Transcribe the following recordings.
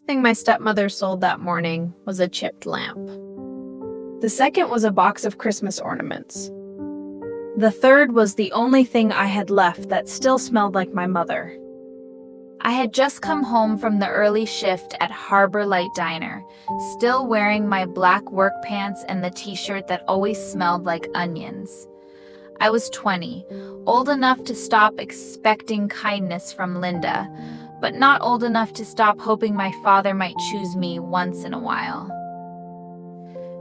thing my stepmother sold that morning was a chipped lamp. The second was a box of Christmas ornaments. The third was the only thing I had left that still smelled like my mother. I had just come home from the early shift at Harbor Light Diner, still wearing my black work pants and the t-shirt that always smelled like onions. I was 20, old enough to stop expecting kindness from Linda, but not old enough to stop hoping my father might choose me once in a while.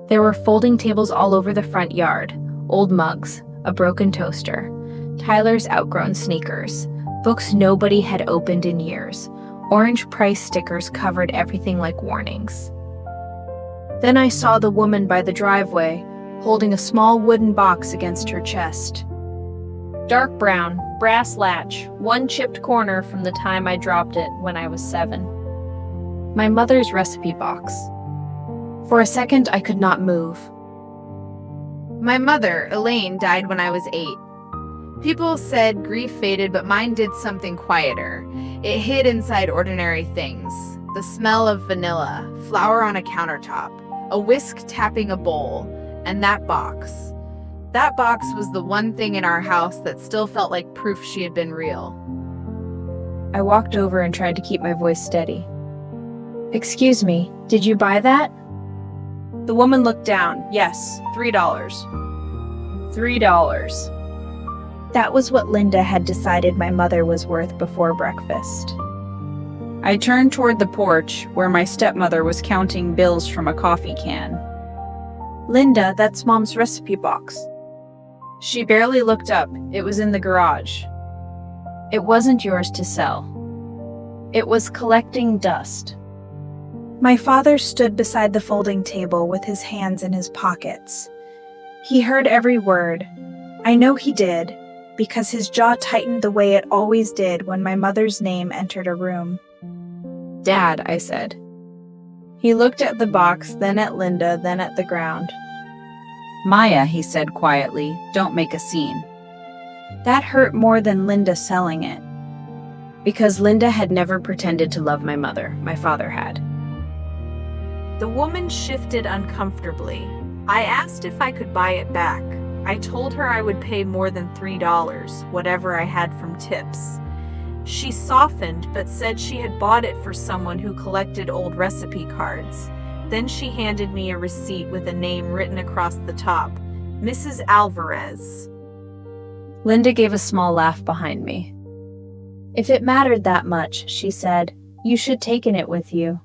There were folding tables all over the front yard, old mugs, a broken toaster, Tyler's outgrown sneakers, books nobody had opened in years, orange price stickers covered everything like warnings. Then I saw the woman by the driveway, holding a small wooden box against her chest. Dark brown, brass latch, one chipped corner from the time I dropped it when I was 7. My mother's recipe box. For a second, I could not move. My mother, Elaine, died when I was 8. People said grief faded, but mine did something quieter. It hid inside ordinary things. The smell of vanilla, flour on a countertop, a whisk tapping a bowl, and that box. That box was the one thing in our house that still felt like proof she had been real. I walked over and tried to keep my voice steady. "Excuse me, did you buy that?" The woman looked down. Yes, $3. $3. That was what Linda had decided my mother was worth before breakfast. I turned toward the porch, where my stepmother was counting bills from a coffee can. "Linda, that's Mom's recipe box." She barely looked up. It was in the garage. "It wasn't yours to sell. It was collecting dust." My father stood beside the folding table with his hands in his pockets. He heard every word. I know he did, because his jaw tightened the way it always did when my mother's name entered a room. "Dad," I said. He looked at the box, then at Linda, then at the ground. "Maya," he said quietly, "don't make a scene." That hurt more than Linda selling it, because Linda had never pretended to love my mother. My father had. The woman shifted uncomfortably. I asked if I could buy it back. I told her I would pay more than $3, whatever I had from tips. She softened, but said she had bought it for someone who collected old recipe cards. Then she handed me a receipt with a name written across the top, Mrs. Alvarez. Linda gave a small laugh behind me. "If it mattered that much," she said, "you should taken it with you."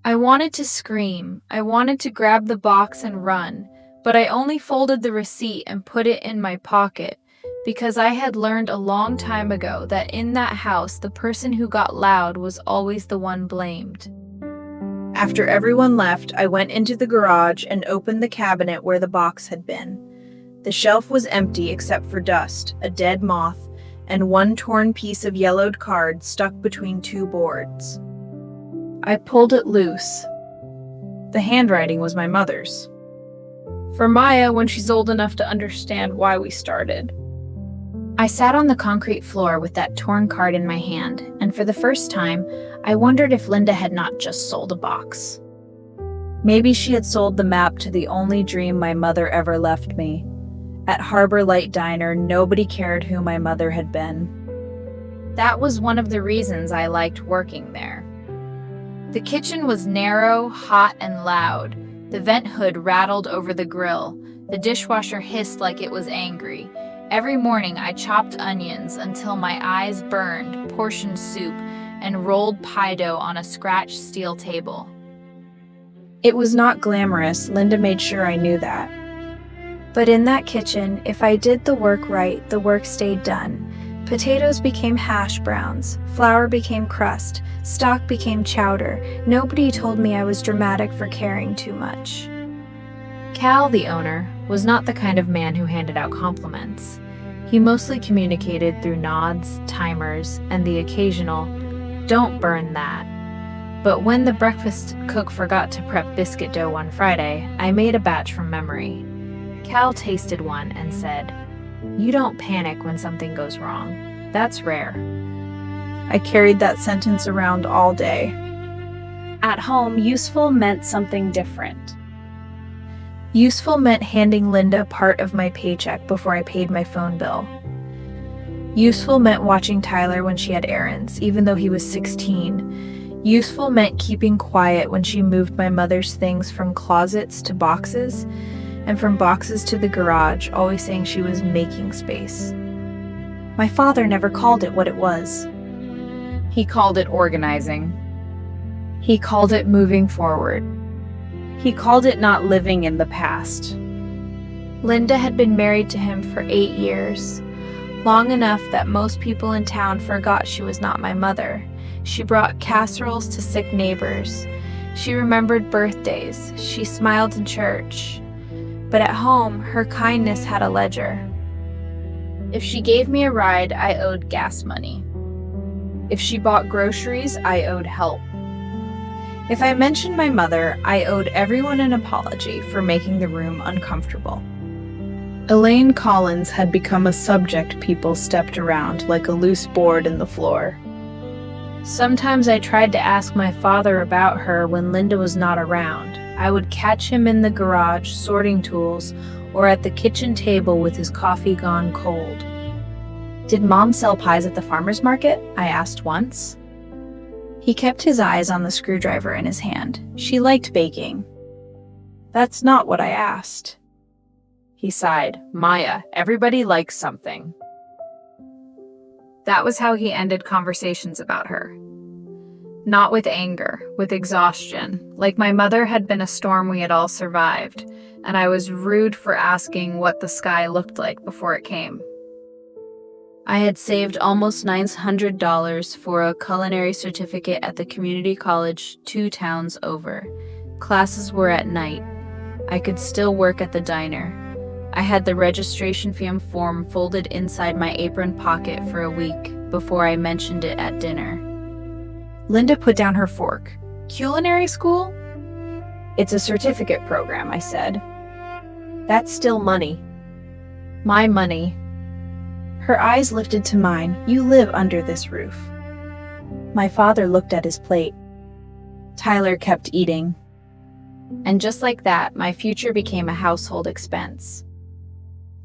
I wanted to scream. I wanted to grab the box and run, but I only folded the receipt and put it in my pocket, because I had learned a long time ago that in that house, the person who got loud was always the one blamed. After everyone left, I went into the garage and opened the cabinet where the box had been. The shelf was empty except for dust, a dead moth, and one torn piece of yellowed card stuck between 2 boards. I pulled it loose. The handwriting was my mother's. For Maya when she's old enough to understand why we started. I sat on the concrete floor with that torn card in my hand, and for the first time, I wondered if Linda had not just sold a box. Maybe she had sold the map to the only dream my mother ever left me. At Harbor Light Diner, nobody cared who my mother had been. That was one of the reasons I liked working there. The kitchen was narrow, hot, and loud. The vent hood rattled over the grill. The dishwasher hissed like it was angry. Every morning I chopped onions until my eyes burned, portioned soup, and rolled pie dough on a scratched steel table. It was not glamorous, Linda made sure I knew that. But in that kitchen, if I did the work right, the work stayed done. Potatoes became hash browns, flour became crust, stock became chowder. Nobody told me I was dramatic for caring too much. Cal, the owner, was not the kind of man who handed out compliments. He mostly communicated through nods, timers, and the occasional, "Don't burn that." But when the breakfast cook forgot to prep biscuit dough one Friday, I made a batch from memory. Cal tasted one and said, "You don't panic when something goes wrong. That's rare." I carried that sentence around all day. At home, useful meant something different. Useful meant handing Linda part of my paycheck before I paid my phone bill. Useful meant watching Tyler when she had errands, even though he was 16. Useful meant keeping quiet when she moved my mother's things from closets to boxes, and from boxes to the garage, always saying she was making space. My father never called it what it was. He called it organizing. He called it moving forward. He called it not living in the past. Linda had been married to him for 8 years, long enough that most people in town forgot she was not my mother. She brought casseroles to sick neighbors. She remembered birthdays. She smiled in church. But at home, her kindness had a ledger. If she gave me a ride, I owed gas money. If she bought groceries, I owed help. If I mentioned my mother, I owed everyone an apology for making the room uncomfortable. Elaine Collins had become a subject people stepped around like a loose board in the floor. Sometimes I tried to ask my father about her when Linda was not around. I would catch him in the garage sorting tools or at the kitchen table with his coffee gone cold. "Did Mom sell pies at the farmer's market?" I asked once. He kept his eyes on the screwdriver in his hand. "She liked baking." "That's not what I asked." He sighed. "Maya, everybody likes something." That was how he ended conversations about her. Not with anger, with exhaustion, like my mother had been a storm we had all survived, and I was rude for asking what the sky looked like before it came. I had saved almost $900 for a culinary certificate at the community college 2 towns over. Classes were at night. I could still work at the diner. I had the registration form folded inside my apron pocket for a week before I mentioned it at dinner. Linda put down her fork. "Culinary school?" "It's a certificate program," I said. "That's still money." "My money." Her eyes lifted to mine. "You live under this roof." My father looked at his plate. Tyler kept eating. And just like that, my future became a household expense.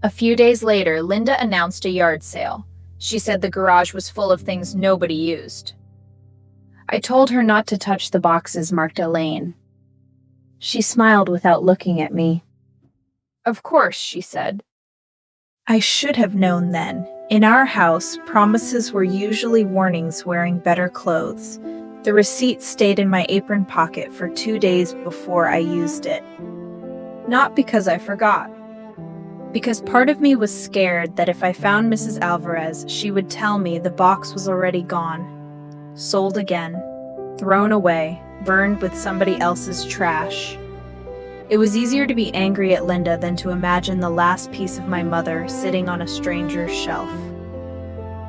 A few days later, Linda announced a yard sale. She said the garage was full of things nobody used. I told her not to touch the boxes marked Elaine. She smiled without looking at me. "Of course," she said. I should have known then. In our house, promises were usually warnings wearing better clothes. The receipt stayed in my apron pocket for 2 days before I used it. Not because I forgot. Because part of me was scared that if I found Mrs. Alvarez, she would tell me the box was already gone. Sold again. Thrown away. Burned with somebody else's trash. It was easier to be angry at Linda than to imagine the last piece of my mother sitting on a stranger's shelf.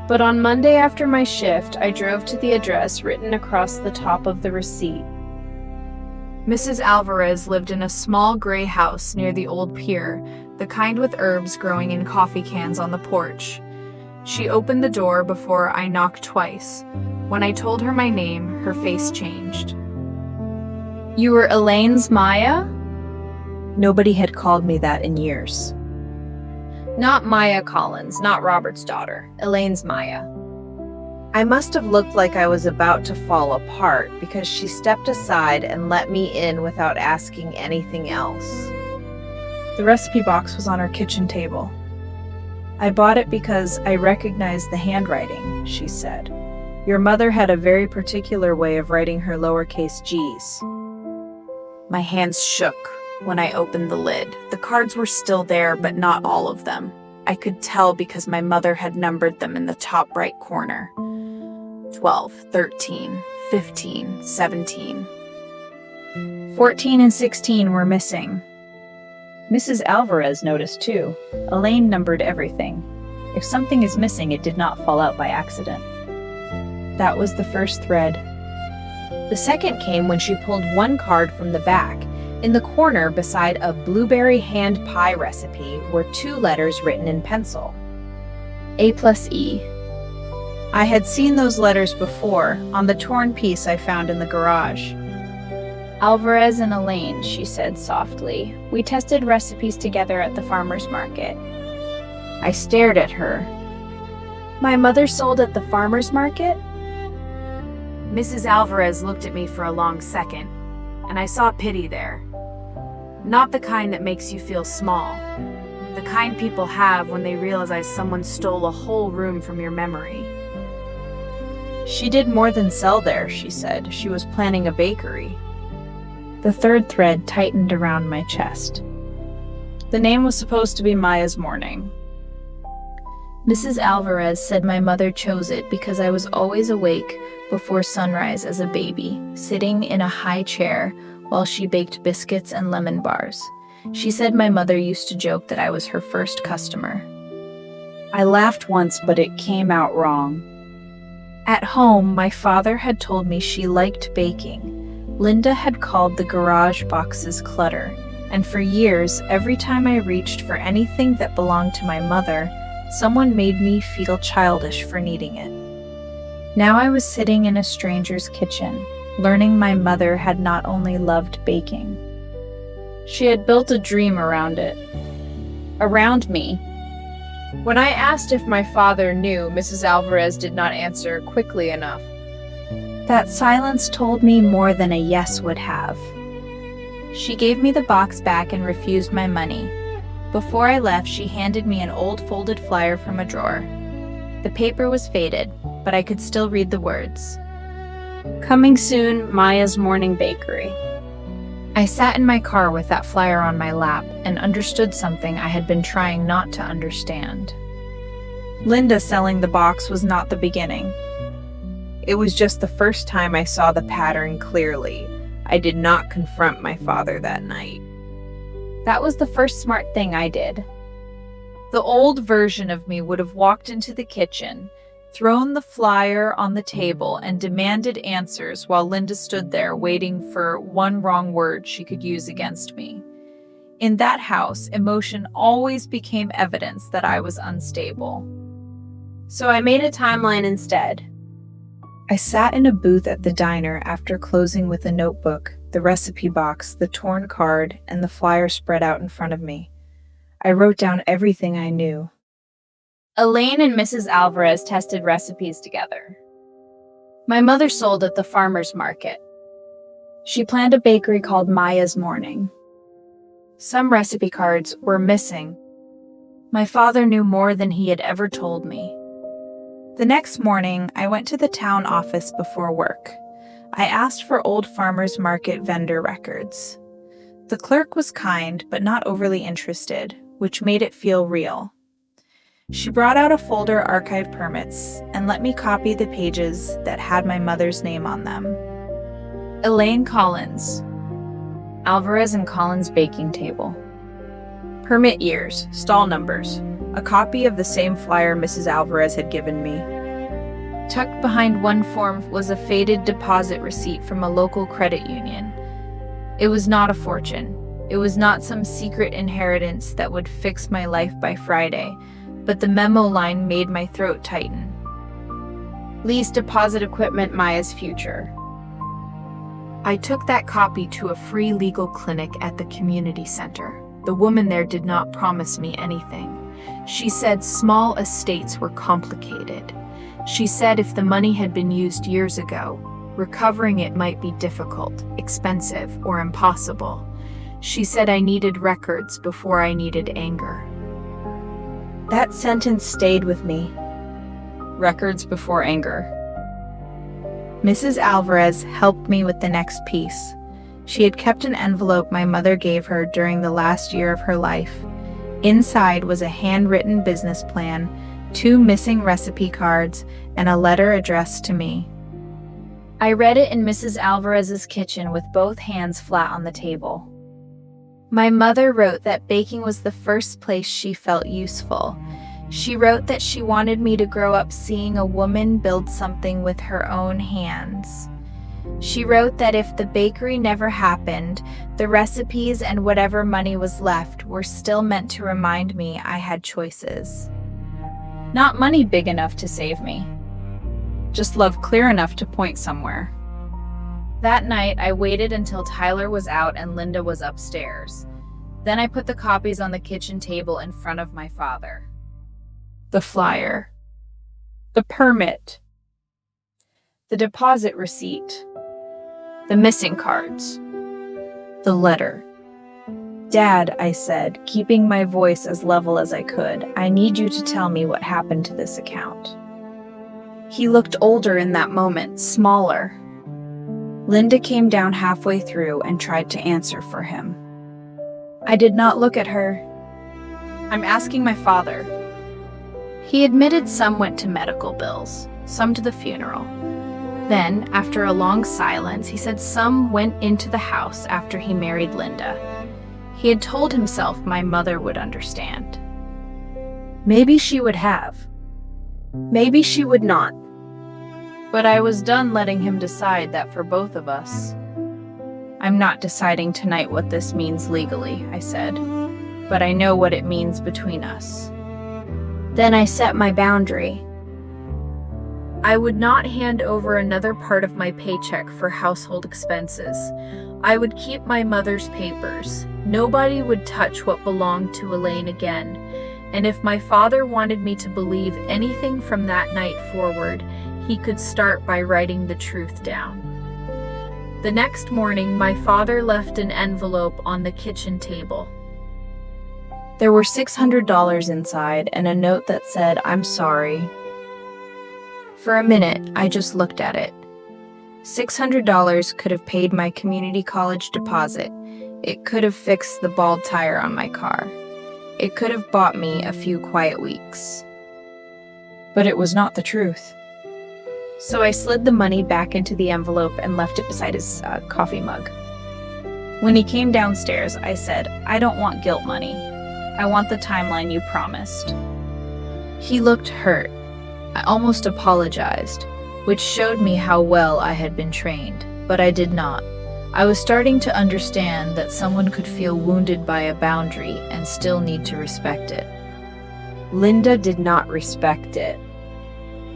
But on Monday after my shift, I drove to the address written across the top of the receipt. Mrs. Alvarez lived in a small gray house near the old pier, the kind with herbs growing in coffee cans on the porch. She opened the door before I knocked twice. When I told her my name, her face changed. "You were Elaine's Maya?" Nobody had called me that in years. Not Maya Collins, not Robert's daughter. Elaine's Maya. I must have looked like I was about to fall apart because she stepped aside and let me in without asking anything else. The recipe box was on her kitchen table. "I bought it because I recognized the handwriting," she said. "Your mother had a very particular way of writing her lowercase g's." My hands shook when I opened the lid. The cards were still there, but not all of them. I could tell because my mother had numbered them in the top right corner. 12, 13, 15, 17. 14 and 16 were missing. Mrs. Alvarez noticed too. Elaine numbered everything. If something is missing, it did not fall out by accident. That was the first thread. The second came when she pulled one card from the back. In the corner, beside a blueberry hand pie recipe, were 2 letters written in pencil. A+E. I had seen those letters before, on the torn piece I found in the garage. Alvarez and Elaine, she said softly. We tested recipes together at the farmer's market. I stared at her. My mother sold at the farmer's market? Mrs. Alvarez looked at me for a long second, and I saw pity there. Not the kind that makes you feel small. The kind people have when they realize someone stole a whole room from your memory. She did more than sell there, she said. She was planning a bakery. The third thread tightened around my chest. The name was supposed to be Maya's Morning. Mrs. Alvarez said my mother chose it because I was always awake before sunrise as a baby, sitting in a high chair while she baked biscuits and lemon bars. She said my mother used to joke that I was her first customer. I laughed once, but it came out wrong. At home, my father had told me she liked baking. Linda had called the garage boxes clutter, and for years, every time I reached for anything that belonged to my mother, someone made me feel childish for needing it. Now I was sitting in a stranger's kitchen, learning my mother had not only loved baking. She had built a dream around it. Around me. When I asked if my father knew, Mrs. Alvarez did not answer quickly enough. That silence told me more than a yes would have. She gave me the box back and refused my money. Before I left, she handed me an old folded flyer from a drawer. The paper was faded, but I could still read the words. Coming soon, Maya's Morning Bakery. I sat in my car with that flyer on my lap and understood something I had been trying not to understand. Linda selling the box was not the beginning. It was just the first time I saw the pattern clearly. I did not confront my father that night. That was the first smart thing I did. The old version of me would have walked into the kitchen, thrown the flyer on the table, and demanded answers while Linda stood there waiting for one wrong word she could use against me. In that house, emotion always became evidence that I was unstable. So I made a timeline instead. I sat in a booth at the diner after closing with a notebook, the recipe box, the torn card, and the flyer spread out in front of me. I wrote down everything I knew. Elaine and Mrs. Alvarez tested recipes together. My mother sold at the farmer's market. She planned a bakery called Maya's Morning. Some recipe cards were missing. My father knew more than he had ever told me. The next morning, I went to the town office before work. I asked for old farmer's market vendor records. The clerk was kind, but not overly interested, which made it feel real. She brought out a folder of archive permits and let me copy the pages that had my mother's name on them. Elaine Collins, Alvarez and Collins baking table. Permit years, stall numbers, a copy of the same flyer Mrs. Alvarez had given me. Tucked behind one form was a faded deposit receipt from a local credit union. It was not a fortune. It was not some secret inheritance that would fix my life by Friday, but the memo line made my throat tighten. Lease deposit equipment, Maya's future. I took that copy to a free legal clinic at the community center. The woman there did not promise me anything. She said small estates were complicated. She said if the money had been used years ago, recovering it might be difficult, expensive, or impossible. She said I needed records before I needed anger. That sentence stayed with me. Records before anger. Mrs. Alvarez helped me with the next piece. She had kept an envelope my mother gave her during the last year of her life. Inside was a handwritten business plan, 2 missing recipe cards, and a letter addressed to me. I read it in Mrs. Alvarez's kitchen with both hands flat on the table. My mother wrote that baking was the first place she felt useful. She wrote that she wanted me to grow up seeing a woman build something with her own hands. She wrote that if the bakery never happened, the recipes and whatever money was left were still meant to remind me I had choices. Not money big enough to save me. Just love clear enough to point somewhere. That night, I waited until Tyler was out and Linda was upstairs. Then I put the copies on the kitchen table in front of my father. The flyer. The permit. The deposit receipt. The missing cards. The letter. Dad, I said, keeping my voice as level as I could, I need you to tell me what happened to this account. He looked older in that moment, smaller. Linda came down halfway through and tried to answer for him. I did not look at her. I'm asking my father. He admitted some went to medical bills, some to the funeral. Then, after a long silence, he said some went into the house after he married Linda. He had told himself my mother would understand. Maybe she would have. Maybe she would not. But I was done letting him decide that for both of us. I'm not deciding tonight what this means legally, I said, but I know what it means between us. Then I set my boundary. I would not hand over another part of my paycheck for household expenses. I would keep my mother's papers. Nobody would touch what belonged to Elaine again. And if my father wanted me to believe anything from that night forward, he could start by writing the truth down. The next morning, my father left an envelope on the kitchen table. There were $600 inside and a note that said, "I'm sorry." For a minute, I just looked at it. $600 could have paid my community college deposit. It could have fixed the bald tire on my car. It could have bought me a few quiet weeks. But it was not the truth. So I slid the money back into the envelope and left it beside his coffee mug. When he came downstairs, I said, "I don't want guilt money. I want the timeline you promised." He looked hurt. I almost apologized, which showed me how well I had been trained, but I did not. I was starting to understand that someone could feel wounded by a boundary and still need to respect it. Linda did not respect it.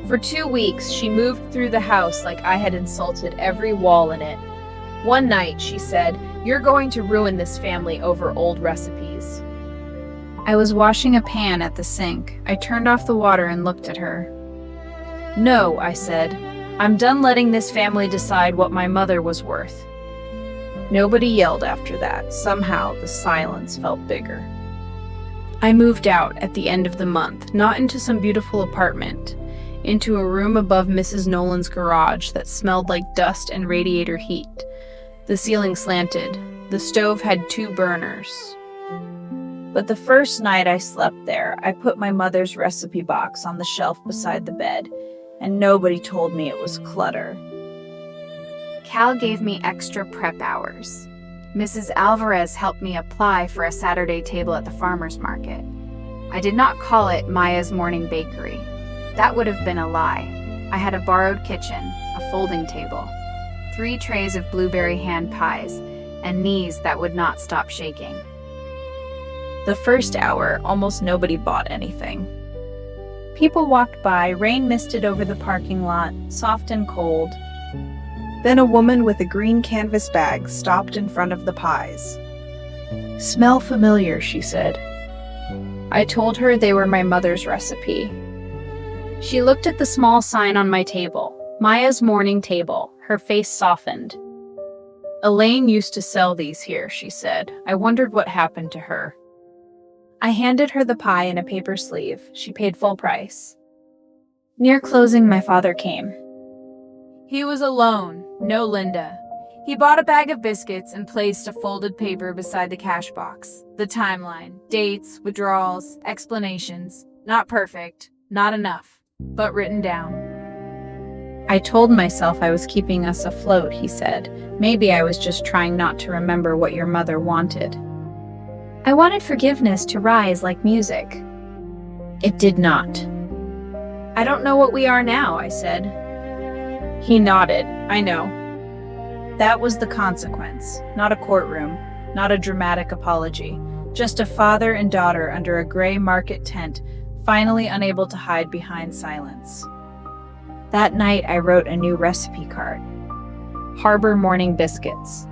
For 2 weeks, she moved through the house like I had insulted every wall in it. One night, she said, "You're going to ruin this family over old recipes." I was washing a pan at the sink. I turned off the water and looked at her. "No," I said. "I'm done letting this family decide what my mother was worth." Nobody yelled after that. Somehow, the silence felt bigger. I moved out at the end of the month, not into some beautiful apartment, into a room above Mrs. Nolan's garage that smelled like dust and radiator heat. The ceiling slanted. The stove had 2 burners. But the first night I slept there, I put my mother's recipe box on the shelf beside the bed, and nobody told me it was clutter. Cal gave me extra prep hours. Mrs. Alvarez helped me apply for a Saturday table at the farmer's market. I did not call it Maya's Morning Bakery. That would have been a lie. I had a borrowed kitchen, a folding table, 3 trays of blueberry hand pies, and knees that would not stop shaking. The first hour, almost nobody bought anything. People walked by, rain misted over the parking lot, soft and cold. Then a woman with a green canvas bag stopped in front of the pies. "Smell familiar," she said. I told her they were my mother's recipe. She looked at the small sign on my table, Maya's Morning Table. Her face softened. "Elaine used to sell these here," she said. "I wondered what happened to her." I handed her the pie in a paper sleeve. She paid full price. Near closing, my father came. He was alone, no Linda. He bought a bag of biscuits and placed a folded paper beside the cash box. The timeline, dates, withdrawals, explanations. Not perfect, not enough, but written down. "I told myself I was keeping us afloat," he said. "Maybe I was just trying not to remember what your mother wanted." I wanted forgiveness to rise like music. It did not. "I don't know what we are now," I said. He nodded. "I know." That was the consequence. Not a courtroom, not a dramatic apology. Just a father and daughter under a gray market tent, finally unable to hide behind silence. That night, I wrote a new recipe card. Harbor morning biscuits.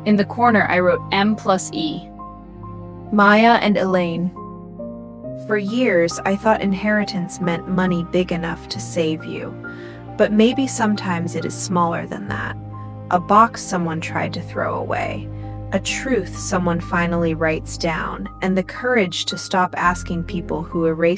In the corner, I wrote M+E. Maya and Elaine. For years, I thought inheritance meant money big enough to save you. But maybe sometimes it is smaller than that. A box someone tried to throw away. A truth someone finally writes down. And the courage to stop asking people who erased